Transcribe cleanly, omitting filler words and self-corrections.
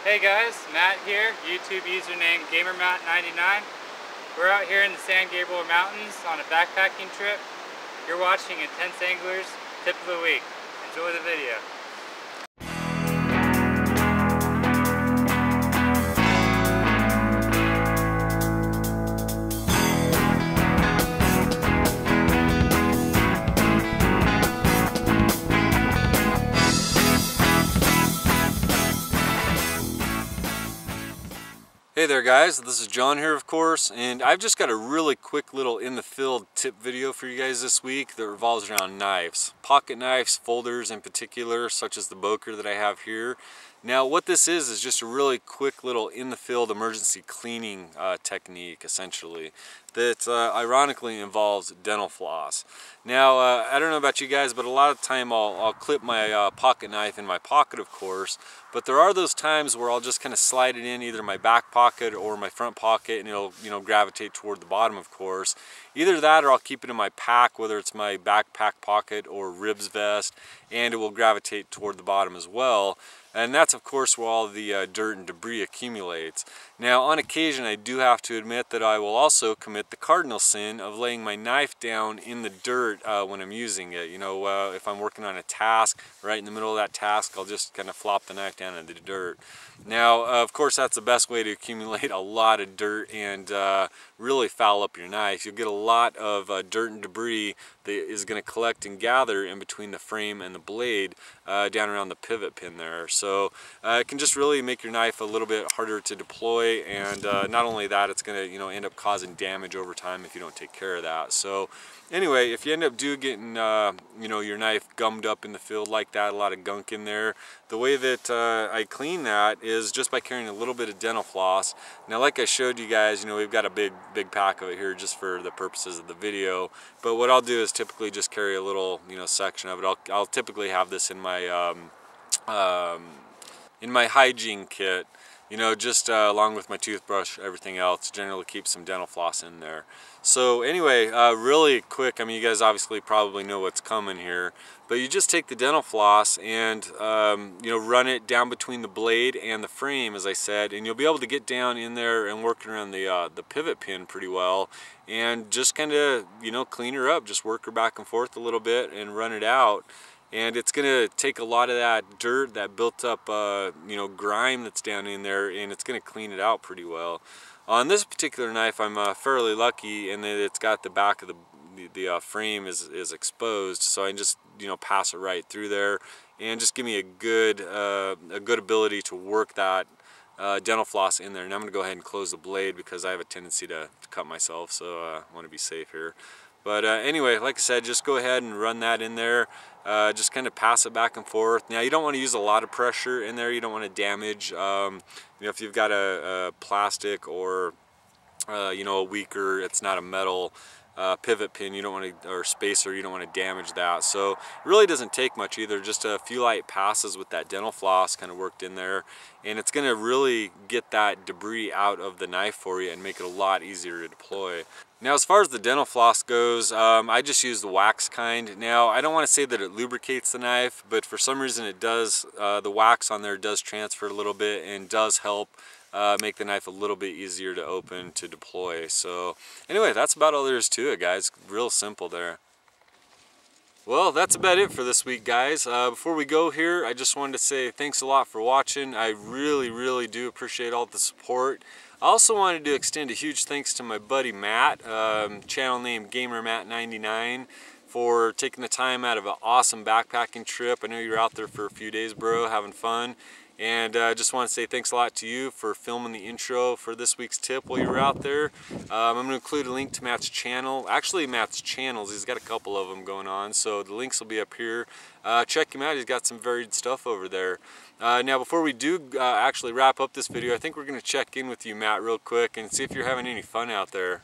Hey guys, Matt here, YouTube username GamerMatt99. We're out here in the San Gabriel Mountains on a backpacking trip. You're watching IntenseAngler's Tip of the Week. Enjoy the video. Hey there guys, this is John here of course, and I've just got a really quick little in the field tip video for you guys this week that revolves around knives. Pocket knives, folders in particular, such as the Boker that I have here. Now what this is just a really quick little in the field emergency cleaning technique essentially that ironically involves dental floss. Now I don't know about you guys, but a lot of the time I'll clip my pocket knife in my pocket of course, but there are those times where I'll just kind of slide it in either my back pocket or my front pocket, and it'll gravitate toward the bottom of course. Either that or I'll keep it in my pack, whether it's my backpack pocket or ribs vest, and it will gravitate toward the bottom as well. And that's of course where all the dirt and debris accumulates. Now on occasion I do have to admit that I will also commit the cardinal sin of laying my knife down in the dirt when I'm using it. If I'm working on a task, right in the middle of that task, I'll just kind of flop the knife down in the dirt. Now of course that's the best way to accumulate a lot of dirt and really foul up your knife. You'll get a lot of dirt and debris that is going to collect and gather in between the frame and the blade down around the pivot pin there. So it can just really make your knife a little bit harder to deploy, and not only that, it's going to end up causing damage over time if you don't take care of that. So anyway, if you end up getting your knife gummed up in the field like that, a lot of gunk in there, the way that I clean that is just by carrying a little bit of dental floss. Now like I showed you guys, we've got a big pack of it here just for the purposes of the video, but what I'll do is typically just carry a little section of it. I'll typically have this in my hygiene kit, just along with my toothbrush, everything else. Generally keep some dental floss in there. So anyway, really quick, you guys obviously probably know what's coming here, but you just take the dental floss and run it down between the blade and the frame, as I said, and you'll be able to get down in there and work around the pivot pin pretty well, and just kind of clean her up, just work her back and forth a little bit and run it out. And it's going to take a lot of that dirt, that built up grime that's down in there, and it's going to clean it out pretty well. On this particular knife I'm fairly lucky in that it's got the back of the frame is exposed, so I can just pass it right through there and just give me a good ability to work that dental floss in there. And I'm going to go ahead and close the blade because I have a tendency to cut myself, so I want to be safe here. But anyway, like I said, just go ahead and run that in there. Just kind of pass it back and forth. Now you don't want to use a lot of pressure in there. You don't want to damage. If you've got a plastic or a weaker, it's not a metal pivot pin, you don't want to, or spacer, you don't want to damage that. So it really doesn't take much either. Just a few light passes with that dental floss kind of worked in there, and it's going to really get that debris out of the knife for you and make it a lot easier to deploy. Now as far as the dental floss goes, I just use the wax kind. Now I don't want to say that it lubricates the knife, but for some reason it does. The wax on there does transfer a little bit and does help make the knife a little bit easier to open, to deploy. So anyway, that's about all there is to it, guys. Real simple there. Well, that's about it for this week, guys. Before we go here, I just wanted to say thanks a lot for watching. I really do appreciate all the support. I also wanted to extend a huge thanks to my buddy Matt, channel name GamerMatt99, for taking the time out of an awesome backpacking trip. I know you were out there for a few days, bro, having fun. And I just want to say thanks a lot to you for filming the intro for this week's tip while you were out there. I'm going to include a link to Matt's channel. Actually, Matt's channels, he's got a couple of them going on, so the links will be up here. Check him out, he's got some varied stuff over there. Now before we do actually wrap up this video, I think we're going to check in with you, Matt, real quick and see if you're having any fun out there.